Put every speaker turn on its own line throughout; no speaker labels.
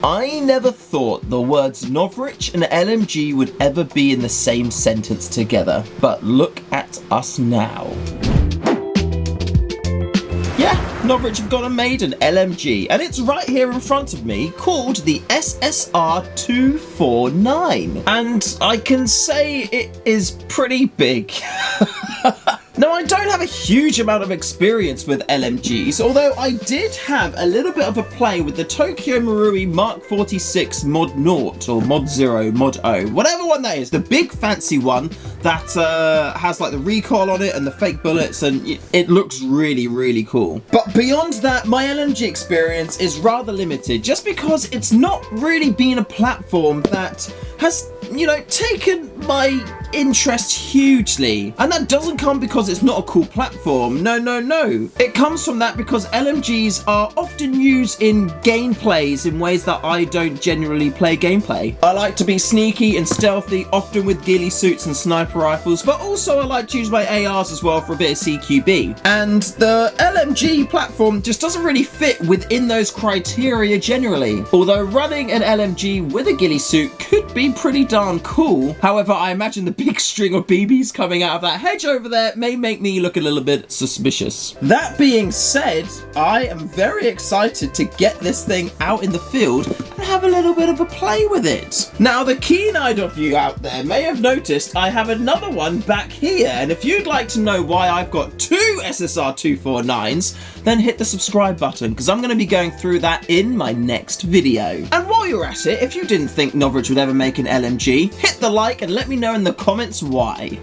I never thought the words Novritsch and LMG would ever be in the same sentence together, but look at us now. Yeah, Novritsch have gone and made an LMG, and it's right here in front of me, called the SSR249. And I can say it is pretty big. Now, I don't have a huge amount of experience with LMGs, although I did have a little bit of a play with the Tokyo Marui Mark 46 Mod 0, or Mod 0, Mod O, whatever one that is, the big fancy one that has like the recoil on it and the fake bullets, and it looks really, really cool. But beyond that, my LMG experience is rather limited, just because it's not really been a platform that has, you know, taken my interest hugely. And that doesn't come because it's not a cool platform. No, no, no. It comes from that because LMGs are often used in gameplays in ways that I don't generally play gameplay. I like to be sneaky and stealthy, often with ghillie suits and sniper rifles, but also I like to use my ARs as well for a bit of CQB. And the LMG platform just doesn't really fit within those criteria generally. Although running an LMG with a ghillie suit could be pretty darn cool. However, I imagine the big string of BBs coming out of that hedge over there may make me look a little bit suspicious. That being said, I am very excited to get this thing out in the field and have a little bit of a play with it. Now, the keen-eyed of you out there may have noticed I have another one back here, and if you'd like to know why I've got two SSR249s, then hit the subscribe button, because I'm going to be going through that in my next video. And while you're at it, if you didn't think Novritsch would ever make an LMG, hit the like and let me know in the comments why.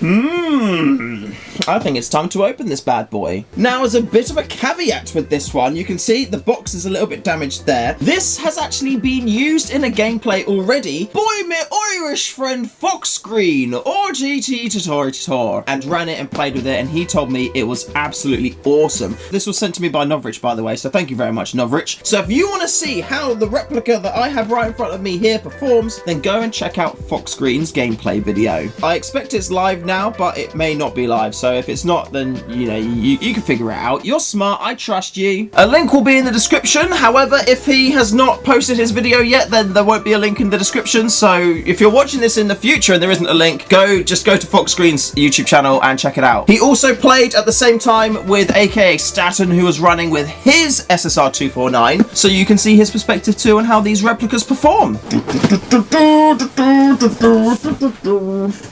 I think it's time to open this bad boy. Now, as a bit of a caveat with this one, you can see the box is a little bit damaged there. This has actually been used in a gameplay already by my Irish friend Foxgreen, or GT Tutor, and ran it and played with it, and he told me it was absolutely awesome. This was sent to me by Novritsch, by the way, so thank you very much, Novritsch. So if you want to see how the replica that I have right in front of me here performs, then go and check out Foxgreen's gameplay video. I expect it's live now, but it may not be live, so if it's not, then you know, you can figure it out. You're smart, I trust you. A link will be in the description. However, if he has not posted his video yet, then there won't be a link in the description. So if you're watching this in the future and there isn't a link, just go to Foxgreen's YouTube channel and check it out. He also played at the same time with aka Staten, who was running with his SSR249, so you can see his perspective too on how these replicas perform.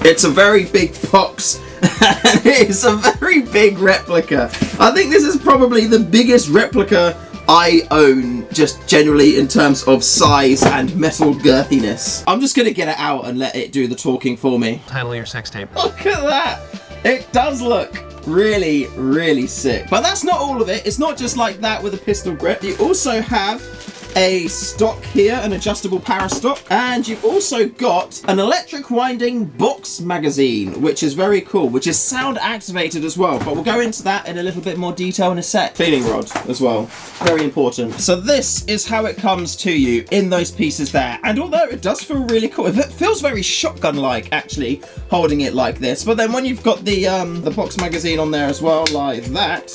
It's a very big box. And it is a very big replica. I think this is probably the biggest replica I own, just generally in terms of size and metal girthiness. I'm just gonna get it out and let it do the talking for me.
Title your sex tape.
Look at that. It does look really, really sick. But that's not all of it. It's not just like that with a pistol grip. You also have a stock here, an adjustable power stock, and you've also got an electric winding box magazine, which is very cool, which is sound activated as well, but we'll go into that in a little bit more detail in a sec. Cleaning rod as well, very important. So this is how it comes to you in those pieces there, and although it does feel really cool, it feels very shotgun-like actually holding it like this, but then when you've got the box magazine on there as well like that,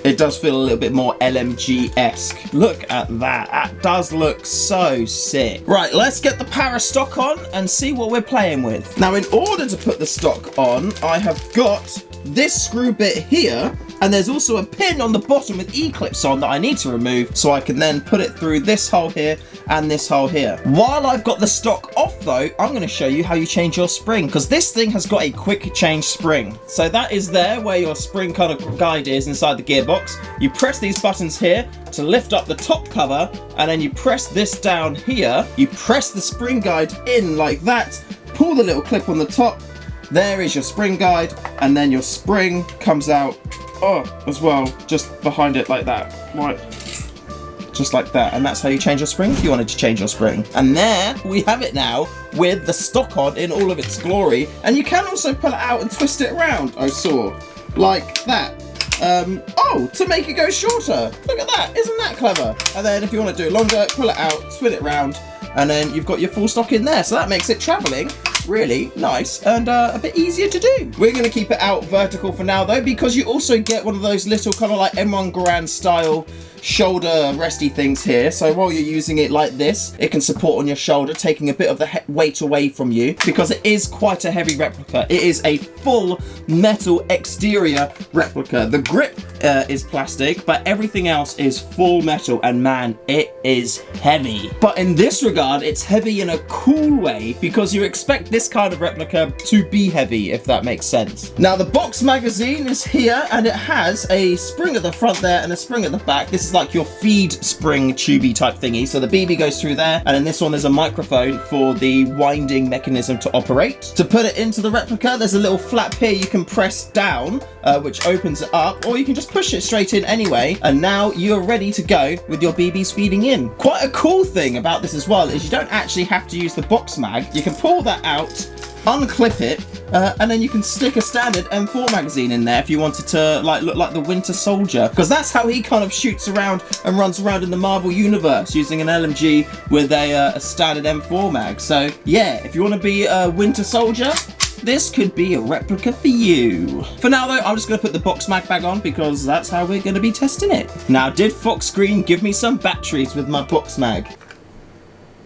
it does feel a little bit more LMG-esque. Look at that. That does look so sick. Right, let's get the power stock on and see what we're playing with. Now, in order to put the stock on, I have got this screw bit here, and there's also a pin on the bottom with E-clips on that I need to remove, so I can then put it through this hole here and this hole here. While I've got the stock off though, I'm going to show you how you change your spring, because this thing has got a quick change spring. So that is there where your spring kind of guide is inside the gearbox. You press these buttons here to lift up the top cover, and then you press this down here. You press the spring guide in like that, pull the little clip on the top. There is your spring guide, and then your spring comes out as well, just behind it like that. Right. Just like that, and that's how you change your spring if you wanted to change your spring. And there we have it now with the stock on in all of its glory, and you can also pull it out and twist it around, I saw, like that. To make it go shorter. Look at that, isn't that clever? And then if you want to do it longer, pull it out, spin it around, and then you've got your full stock in there. So that makes it traveling really nice and a bit easier to do. We're going to keep it out vertical for now though, because you also get one of those little kind of like M1 Garand style shoulder resty things here, so while you're using it like this, it can support on your shoulder, taking a bit of the weight away from you, because it is quite a heavy replica. It is a full metal exterior replica. The grip is plastic, but everything else is full metal, and man, it is heavy. But in this regard, it's heavy in a cool way, because you expect this kind of replica to be heavy, if that makes sense. Now, the box magazine is here, and it has a spring at the front there and a spring at the back. This is like your feed spring tubey type thingy, so the BB goes through there, and in this one there's a microphone for the winding mechanism to operate. To put it into the replica, there's a little flap here you can press down, which opens it up, or you can just push it straight in anyway, and now you're ready to go with your BBs feeding in. Quite a cool thing about this as well is you don't actually have to use the box mag. You can pull that out, unclip it, and then you can stick a standard M4 magazine in there if you wanted to look like the Winter Soldier, because that's how he kind of shoots around and runs around in the Marvel universe, using an LMG with a standard M4 mag. So yeah, if you want to be a Winter Soldier, this could be a replica for you. For now though, I'm just going to put the box mag bag on, because that's how we're going to be testing it. Now, did Fox Green give me some batteries with my box mag?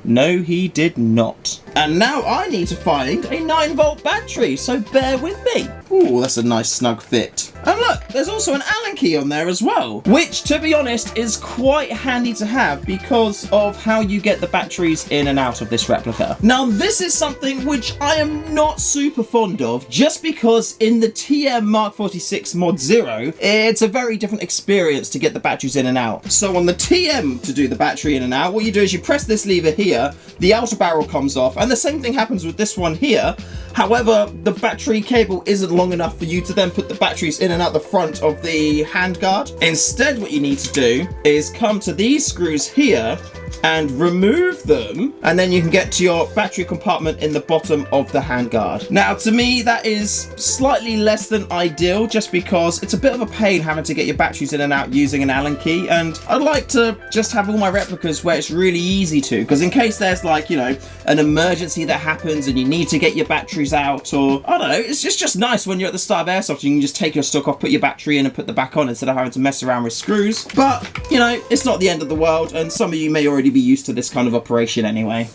No, he did not. And now I need to find a 9-volt battery, so bear with me. Ooh, that's a nice snug fit. And look, there's also an Allen key on there as well, which, to be honest, is quite handy to have because of how you get the batteries in and out of this replica. Now, this is something which I am not super fond of, just because in the TM Mark 46 Mod 0, it's a very different experience to get the batteries in and out. So on the TM, to do the battery in and out, what you do is you press this lever here, the outer barrel comes off, and the same thing happens with this one here. However, the battery cable isn't long enough for you to then put the batteries in and out the front of the handguard. Instead, what you need to do is come to these screws here and remove them, and then you can get to your battery compartment in the bottom of the handguard. Now, to me, that is slightly less than ideal, just because it's a bit of a pain having to get your batteries in and out using an Allen key, and I'd like to just have all my replicas where it's really easy to, because in case there's like, you know, an emergency that happens and you need to get your batteries out, or I don't know, it's just nice when you're at the start of Airsoft, you can just take your stock off, put your battery in and put the back on instead of having to mess around with screws. But, you know, it's not the end of the world, and some of you may already be used to this kind of operation anyway.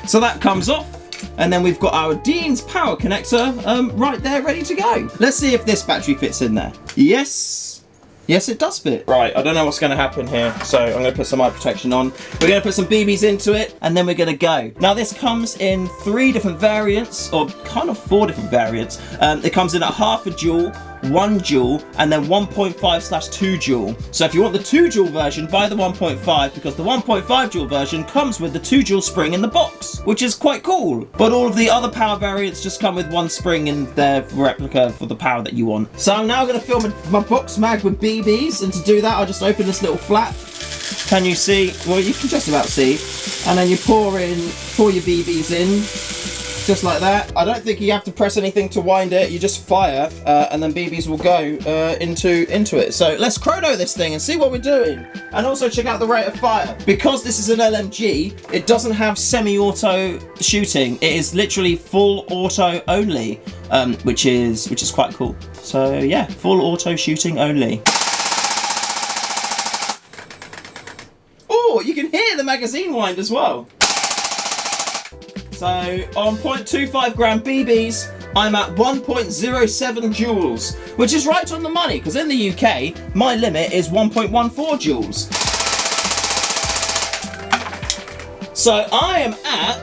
So that comes off, and then we've got our Dean's power connector right there ready to go. Let's see if this battery fits in there. Yes, it does fit. Right, I don't know what's going to happen here, so I'm going to put some eye protection on. We're going to put some BBs into it, and then we're going to go. Now, this comes in 3 different variants, or kind of 4 different variants. It comes in at half a joule, 1 joule, and then 1.5/2 joule. So if you want the 2 joule version, buy the 1.5, because the 1.5 joule version comes with the 2 joule spring in the box, which is quite cool. But all of the other power variants just come with 1 spring in their replica for the power that you want. So I'm now going to fill my box mag with BBs, and to do that, I'll just open this little flap. Can you see? Well, you can just about see. And then you pour your BBs in. Just like that. I don't think you have to press anything to wind it. You just fire, and then BBs will go into it. So let's chrono this thing and see what we're doing. And also check out the rate of fire. Because this is an LMG, it doesn't have semi-auto shooting. It is literally full auto only, which is quite cool. So yeah, full auto shooting only. Oh, you can hear the magazine wind as well. So on 0.25 gram BBs, I'm at 1.07 joules, which is right on the money, because in the UK, my limit is 1.14 joules. So I am at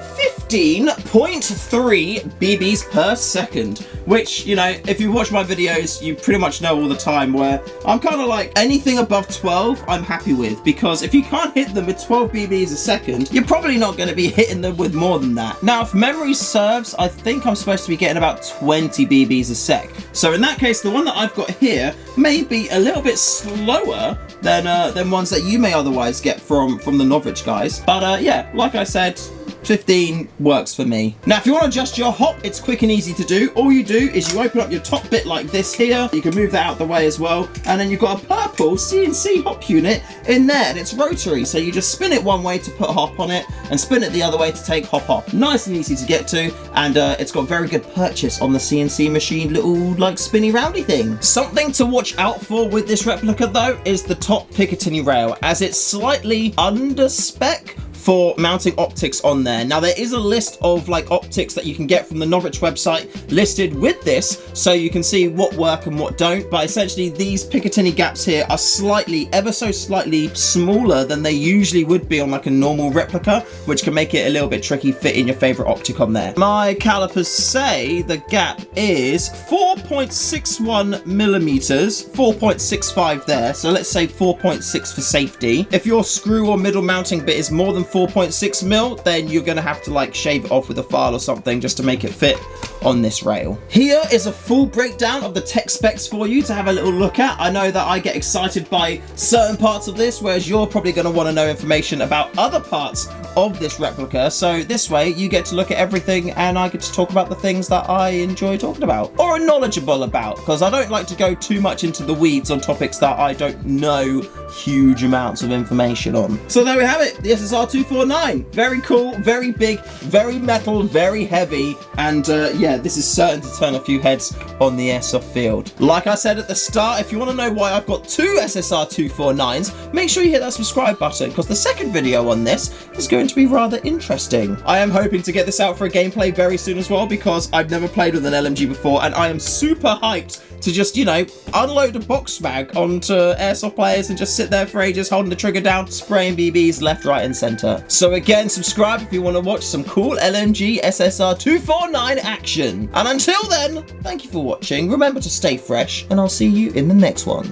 15.3 BBs per second, which, you know, if you watch my videos, you pretty much know all the time where I'm kind of like anything above 12, I'm happy with, because if you can't hit them with 12 BBs a second, you're probably not going to be hitting them with more than that. Now, if memory serves, I think I'm supposed to be getting about 20 BBs a sec. So in that case, the one that I've got here may be a little bit slower than ones that you may otherwise get from the Novritsch guys. But yeah, like I said, 15 works for me. Now, if you want to adjust your hop, it's quick and easy to do. All you do is you open up your top bit like this here. You can move that out the way as well. And then you've got a purple CNC hop unit in there, and it's rotary. So you just spin it one way to put hop on it and spin it the other way to take hop off. Nice and easy to get to. And it's got very good purchase on the CNC machine, little like spinny roundy thing. Something to watch out for with this replica though is the top Picatinny rail, as it's slightly under spec for mounting optics on there. Now there is a list of like optics that you can get from the Novritsch website listed with this, so you can see what work and what don't, but essentially these Picatinny gaps here are slightly, ever so slightly smaller than they usually would be on like a normal replica, which can make it a little bit tricky fitting your favorite optic on there. My calipers say the gap is 4.61 millimeters, 4.65 there, so let's say 4.6 for safety. If your screw or middle mounting bit is more than 4.6 mil, then you're gonna have to like shave it off with a file or something just to make it fit on this rail. Here is a full breakdown of the tech specs for you to have a little look at. I know that I get excited by certain parts of this, whereas you're probably going to want to know information about other parts of this replica. So this way you get to look at everything and I get to talk about the things that I enjoy talking about or are knowledgeable about, because I don't like to go too much into the weeds on topics that I don't know huge amounts of information on. So there we have it, the SSR249. Very cool, very big, very metal, very heavy, and yeah, this is certain to turn a few heads on the airsoft field. Like I said at the start, if you want to know why I've got two SSR249s, make sure you hit that subscribe button, because the second video on this is going to be rather interesting. I am hoping to get this out for a gameplay very soon as well, because I've never played with an LMG before, and I am super hyped to just, you know, unload a box mag onto airsoft players and just sit there for ages holding the trigger down, spraying BBs left, right and center. So again, subscribe if you want to watch some cool LMG SSR249 action. And until then, thank you for watching. Remember to stay fresh, and I'll see you in the next one.